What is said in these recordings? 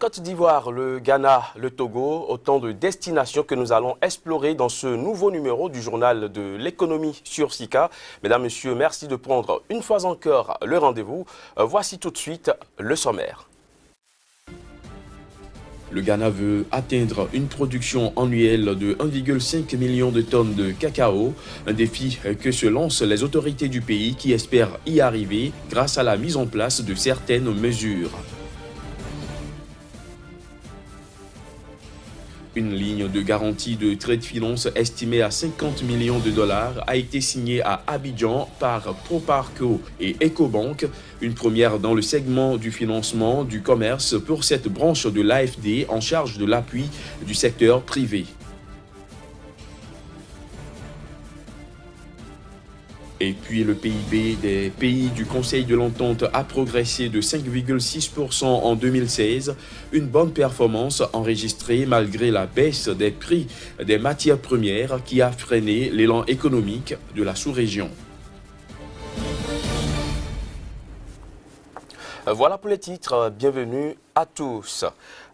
Côte d'Ivoire, le Ghana, le Togo, autant de destinations que nous allons explorer dans ce nouveau numéro du journal de l'économie sur SICA. Mesdames, Messieurs, merci de prendre une fois encore le rendez-vous. Voici tout de suite le sommaire. Le Ghana veut atteindre une production annuelle de 1,5 million de tonnes de cacao, un défi que se lancent les autorités du pays qui espèrent y arriver grâce à la mise en place de certaines mesures. Une ligne de garantie de Trade Finance estimée à 50 millions de dollars a été signée à Abidjan par Proparco et Ecobank, une première dans le segment du financement du commerce pour cette branche de l'AFD en charge de l'appui du secteur privé. Et puis le PIB des pays du Conseil de l'Entente a progressé de 5,6% en 2016, une bonne performance enregistrée malgré la baisse des prix des matières premières qui a freiné l'élan économique de la sous-région. Voilà pour les titres, bienvenue à tous.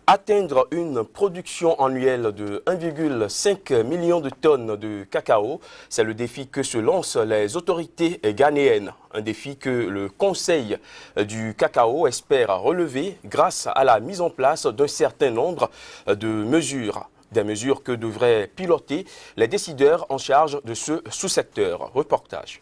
Atteindre une production annuelle de 1,5 million de tonnes de cacao, c'est le défi que se lancent les autorités ghanéennes. Un défi que le Conseil du cacao espère relever grâce à la mise en place d'un certain nombre de mesures. Des mesures que devraient piloter les décideurs en charge de ce sous-secteur. Reportage.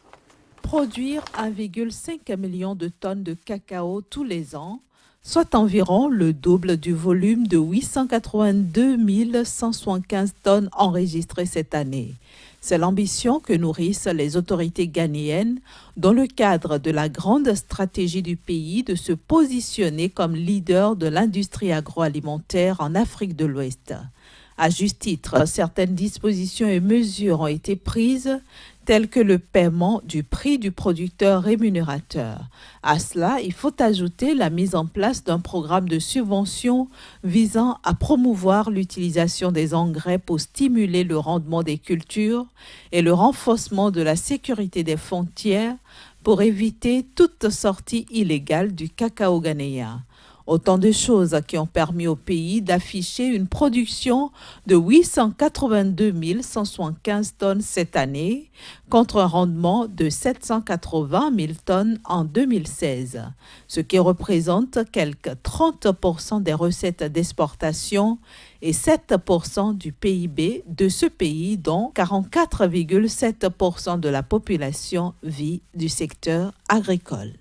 Produire 1,5 million de tonnes de cacao tous les ans, soit environ le double du volume de 882 175 tonnes enregistrées cette année. C'est l'ambition que nourrissent les autorités ghanéennes dans le cadre de la grande stratégie du pays de se positionner comme leader de l'industrie agroalimentaire en Afrique de l'Ouest. À juste titre, certaines dispositions et mesures ont été prises, telles que le paiement du prix du producteur rémunérateur. À cela, il faut ajouter la mise en place d'un programme de subvention visant à promouvoir l'utilisation des engrais pour stimuler le rendement des cultures et le renforcement de la sécurité des frontières pour éviter toute sortie illégale du cacao ghanéen. Autant de choses qui ont permis au pays d'afficher une production de 882 175 tonnes cette année, contre un rendement de 780 000 tonnes en 2016, ce qui représente quelque 30% des recettes d'exportation et 7% du PIB de ce pays, dont 44,7% de la population vit du secteur agricole.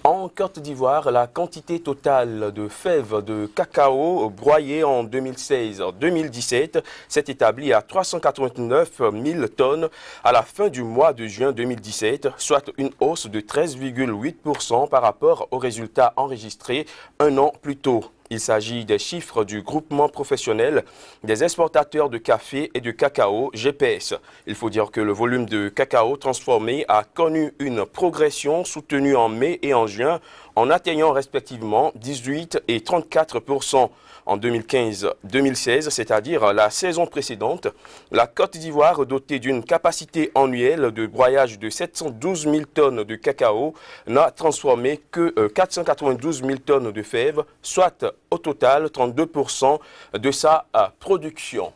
En Côte d'Ivoire, la quantité totale de fèves de cacao broyées en 2016-2017 s'est établie à 389 000 tonnes à la fin du mois de juin 2017, soit une hausse de 13,8% par rapport aux résultats enregistrés un an plus tôt. Il s'agit des chiffres du groupement professionnel des exportateurs de café et de cacao, GPS. Il faut dire que le volume de cacao transformé a connu une progression soutenue en mai et en juin en atteignant respectivement 18 et 34%. En 2015-2016, c'est-à-dire la saison précédente, la Côte d'Ivoire, dotée d'une capacité annuelle de broyage de 712 000 tonnes de cacao, n'a transformé que 492 000 tonnes de fèves, soit au total 32% de sa production.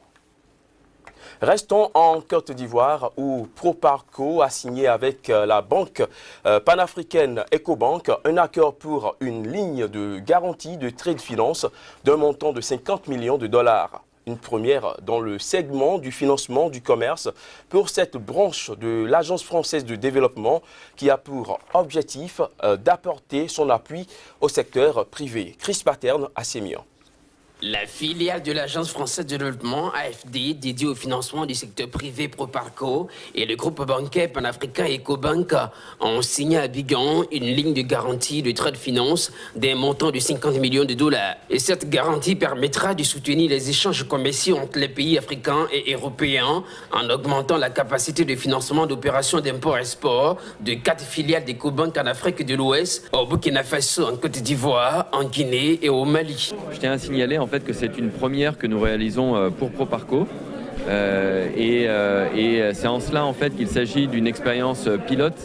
Restons en Côte d'Ivoire où Proparco a signé avec la banque panafricaine Ecobank un accord pour une ligne de garantie de Trade Finance d'un montant de 50 millions de dollars. Une première dans le segment du financement du commerce pour cette branche de l'Agence française de développement qui a pour objectif d'apporter son appui au secteur privé. Chris Paterne à Sémian. La filiale de l'Agence française de développement, AFD, dédiée au financement du secteur privé Proparco, et le groupe bancaire panafricain Ecobank ont signé à Abidjan une ligne de garantie de Trade Finance d'un montant de 50 millions de dollars. Et cette garantie permettra de soutenir les échanges commerciaux entre les pays africains et européens en augmentant la capacité de financement d'opérations d'import-export de 4 filiales d'Ecobank en Afrique de l'Ouest, au Burkina Faso, en Côte d'Ivoire, en Guinée et au Mali. Je tiens à signaler que c'est une première que nous réalisons pour Proparco. Et c'est en cela qu'il s'agit d'une expérience pilote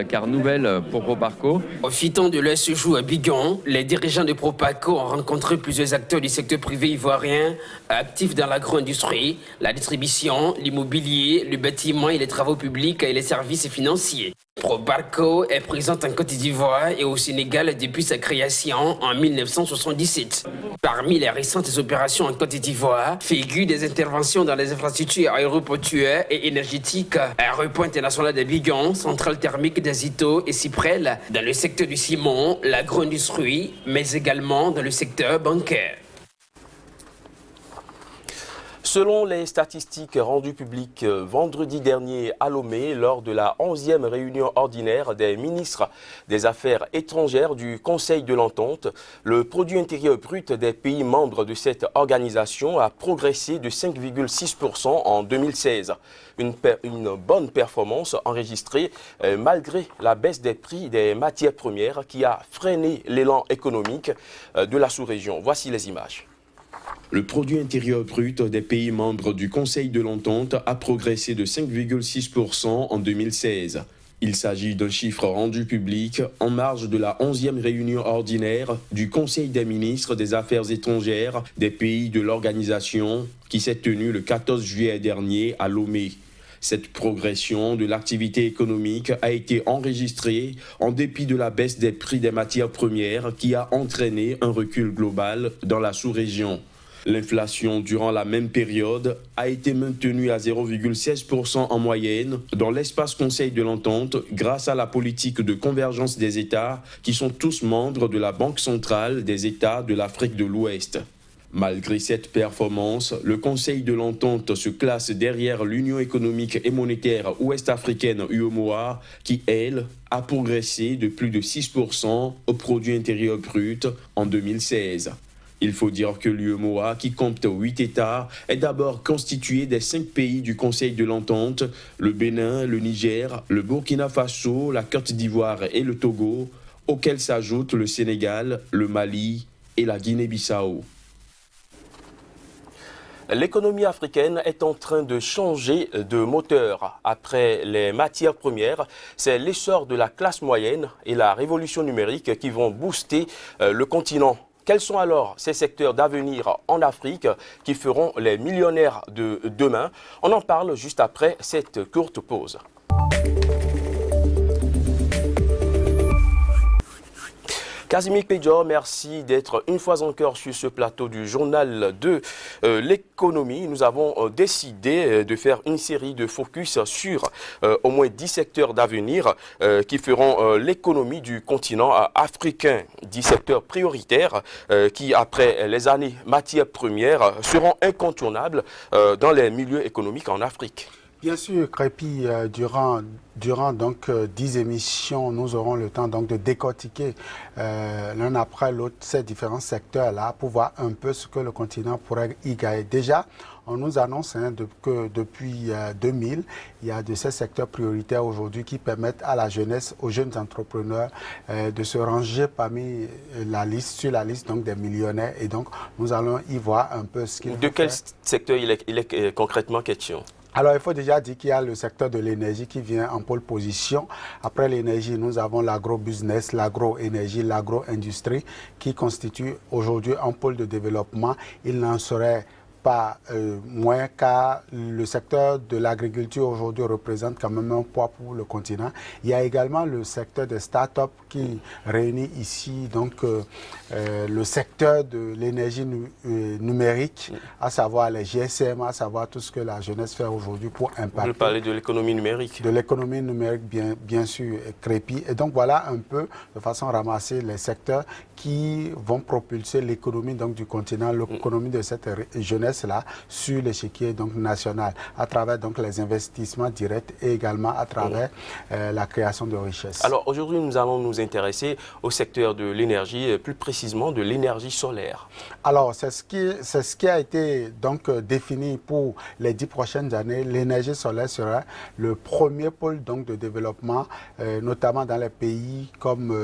car nouvelle pour Proparco. Profitant de leur séjour à Bigan, les dirigeants de Proparco ont rencontré plusieurs acteurs du secteur privé ivoirien actifs dans l'agro-industrie, la distribution, l'immobilier, le bâtiment et les travaux publics et les services financiers. Proparco est présente en Côte d'Ivoire et au Sénégal depuis sa création en 1977. Parmi les récentes opérations en Côte d'Ivoire figurent des interventions dans les infrastructures aéroportuaires et énergétiques, aéroport international de Bigan, centrale thermique d'Azito et Cyprel, dans le secteur du ciment, l'agro-industrie, mais également dans le secteur bancaire. Selon les statistiques rendues publiques vendredi dernier à Lomé lors de la 11e réunion ordinaire des ministres des Affaires étrangères du Conseil de l'Entente, le produit intérieur brut des pays membres de cette organisation a progressé de 5,6% en 2016. Une bonne performance enregistrée malgré la baisse des prix des matières premières qui a freiné l'élan économique de la sous-région. Voici les images. Le produit intérieur brut des pays membres du Conseil de l'Entente a progressé de 5,6% en 2016. Il s'agit d'un chiffre rendu public en marge de la 11e réunion ordinaire du Conseil des ministres des Affaires étrangères des pays de l'organisation qui s'est tenue le 14 juillet dernier à Lomé. Cette progression de l'activité économique a été enregistrée en dépit de la baisse des prix des matières premières qui a entraîné un recul global dans la sous-région. L'inflation durant la même période a été maintenue à 0,16% en moyenne dans l'espace Conseil de l'Entente grâce à la politique de convergence des États qui sont tous membres de la Banque centrale des États de l'Afrique de l'Ouest. Malgré cette performance, le Conseil de l'Entente se classe derrière l'Union économique et monétaire ouest-africaine UEMOA qui, elle, a progressé de plus de 6% au produit intérieur brut en 2016. Il faut dire que l'UEMOA, qui compte 8 États, est d'abord constitué des 5 pays du Conseil de l'Entente, le Bénin, le Niger, le Burkina Faso, la Côte d'Ivoire et le Togo, auxquels s'ajoutent le Sénégal, le Mali et la Guinée-Bissau. L'économie africaine est en train de changer de moteur. Après les matières premières, c'est l'essor de la classe moyenne et la révolution numérique qui vont booster le continent. Quels sont alors ces secteurs d'avenir en Afrique qui feront les millionnaires de demain? On en parle juste après cette courte pause. Casimir Pédior, merci d'être une fois encore sur ce plateau du journal de l'économie. Nous avons décidé de faire une série de focus sur au moins 10 secteurs d'avenir qui feront l'économie du continent africain. 10 secteurs prioritaires qui, après les années matières premières, seront incontournables dans les milieux économiques en Afrique. Bien sûr, Crépi, durant donc 10 émissions, nous aurons le temps donc de décortiquer l'un après l'autre ces différents secteurs-là pour voir un peu ce que le continent pourrait y gagner. Déjà, on nous annonce que depuis 2000, il y a de ces secteurs prioritaires aujourd'hui qui permettent à la jeunesse, aux jeunes entrepreneurs de se ranger parmi sur la liste donc, des millionnaires. Et donc, nous allons y voir un peu ce qu'il faut. De quel secteur il est concrètement question? Alors, il faut déjà dire qu'il y a le secteur de l'énergie qui vient en pole position. Après l'énergie, nous avons l'agro-business, l'agro-énergie, l'agro-industrie qui constitue aujourd'hui un pôle de développement. Il n'en serait pas moins car le secteur de l'agriculture aujourd'hui représente quand même un poids pour le continent. Il y a également le secteur des start-up qui réunit ici donc le secteur de l'énergie numérique, à savoir les GSM, à savoir tout ce que la jeunesse fait aujourd'hui pour impacter. Vous parlez de l'économie numérique. De l'économie numérique, bien sûr, Crépi. Et donc voilà un peu, de façon ramassée, les secteurs qui vont propulser l'économie donc du continent, l'économie de cette jeunesse-là sur l'échiquier donc national, à travers donc les investissements directs et également à travers la création de richesses. Alors aujourd'hui, nous allons nous intéresser au secteur de l'énergie, plus précisément de l'énergie solaire. Alors c'est ce qui a été donc défini pour les 10 prochaines années. L'énergie solaire sera le premier pôle donc de développement, notamment dans les pays comme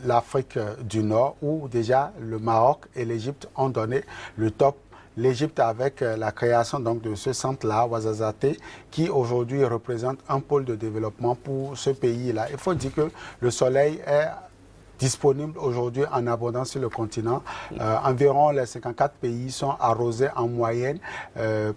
l'Afrique du Nord, où déjà le Maroc et l'Égypte ont donné le top l'Égypte avec la création donc de ce centre-là, Ouarzazate, qui aujourd'hui représente un pôle de développement pour ce pays-là. Il faut dire que le soleil est disponibles aujourd'hui en abondance sur le continent. Environ les 54 pays sont arrosés en moyenne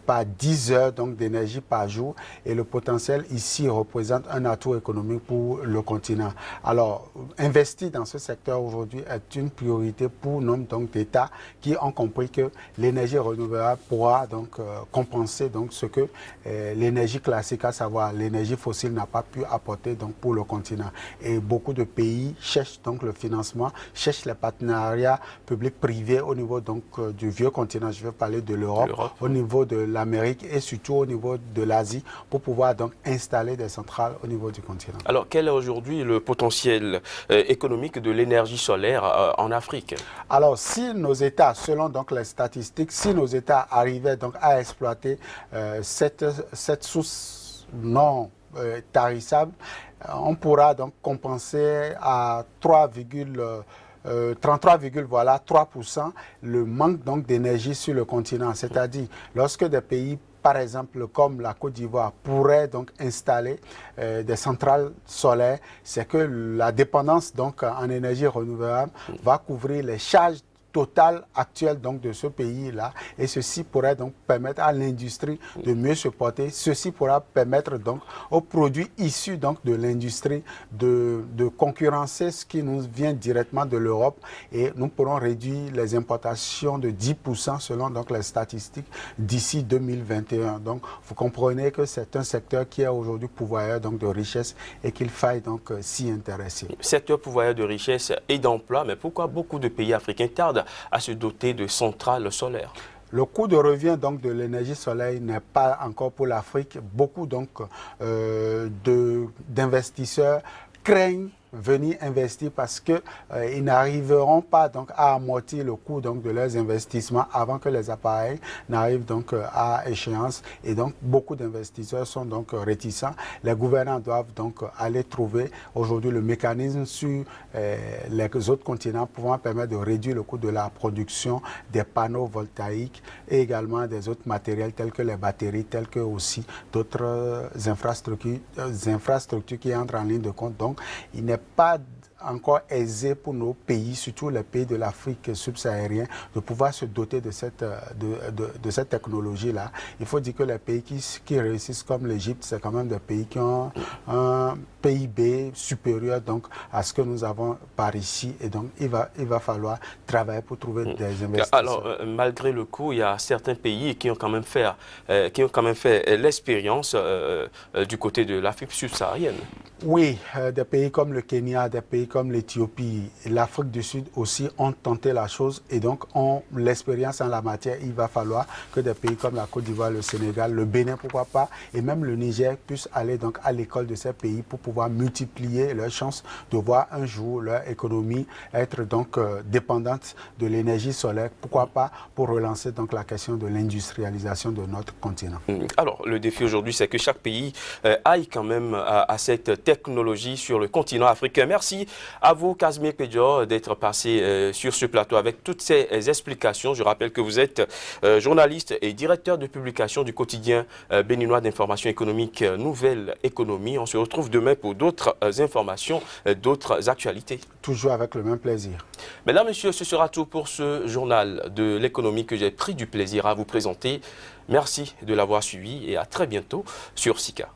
par 10 heures d'énergie par jour et le potentiel ici représente un atout économique pour le continent. Alors, investir dans ce secteur aujourd'hui est une priorité pour nombre d'États qui ont compris que l'énergie renouvelable pourra compenser ce que l'énergie classique, à savoir l'énergie fossile, n'a pas pu apporter pour le continent. Et beaucoup de pays cherchent le financement, cherchent les partenariats publics-privés au niveau du vieux continent, je vais parler de l'Europe, au niveau de l'Amérique et surtout au niveau de l'Asie pour pouvoir installer des centrales au niveau du continent. Alors quel est aujourd'hui le potentiel économique de l'énergie solaire en Afrique? Alors si nos États, selon les statistiques, si nos États arrivaient à exploiter cette source non tarissable, on pourra compenser à 33,3% le manque d'énergie sur le continent. C'est-à-dire, lorsque des pays, par exemple, comme la Côte d'Ivoire, pourraient installer des centrales solaires, c'est que la dépendance en énergie renouvelable va couvrir les charges totale actuelle de ce pays-là et ceci pourrait permettre à l'industrie de mieux se porter. Ceci pourra permettre aux produits issus de l'industrie de concurrencer ce qui nous vient directement de l'Europe et nous pourrons réduire les importations de 10% selon les statistiques d'ici 2021. Donc vous comprenez que c'est un secteur qui est aujourd'hui pourvoyeur de richesse et qu'il faille s'y intéresser. Secteur pourvoyeur de richesse et d'emploi, mais pourquoi beaucoup de pays africains tardent à se doter de centrales solaires? Le coût de revient de l'énergie solaire n'est pas encore pour l'Afrique. Beaucoup d'investisseurs craignent venir investir parce qu'ils n'arriveront pas à amortir le coût de leurs investissements avant que les appareils n'arrivent à échéance et beaucoup d'investisseurs sont réticents. Les gouvernants doivent aller trouver aujourd'hui le mécanisme sur les autres continents pouvant permettre de réduire le coût de la production des panneaux voltaïques et également des autres matériels tels que les batteries, tels que aussi d'autres infrastructures qui entrent en ligne de compte. Donc il n'est pas encore aisé pour nos pays, surtout les pays de l'Afrique subsaharienne, de pouvoir se doter de cette technologie-là. Il faut dire que les pays qui réussissent comme l'Égypte, c'est quand même des pays qui ont un PIB supérieur à ce que nous avons par ici. Et donc, il va falloir travailler pour trouver des investisseurs. Alors, malgré le coût, il y a certains pays qui ont quand même fait l'expérience du côté de l'Afrique subsaharienne. Oui, des pays comme le Kenya, des pays comme l'Éthiopie, l'Afrique du Sud aussi ont tenté la chose et donc ont l'expérience en la matière. Il va falloir que des pays comme la Côte d'Ivoire, le Sénégal, le Bénin, pourquoi pas, et même le Niger puissent aller à l'école de ces pays pour pouvoir multiplier leurs chances de voir un jour leur économie être dépendante de l'énergie solaire. Pourquoi pas pour relancer la question de l'industrialisation de notre continent. Alors, le défi aujourd'hui, c'est que chaque pays aille quand même à cette technologie sur le continent africain. Merci à vous, Casimir Pédior, d'être passé sur ce plateau avec toutes ces explications. Je rappelle que vous êtes journaliste et directeur de publication du quotidien béninois d'information économique Nouvelle Économie. On se retrouve demain pour d'autres informations, d'autres actualités. Toujours avec le même plaisir. Mesdames, Messieurs, ce sera tout pour ce journal de l'économie que j'ai pris du plaisir à vous présenter. Merci de l'avoir suivi et à très bientôt sur SICA.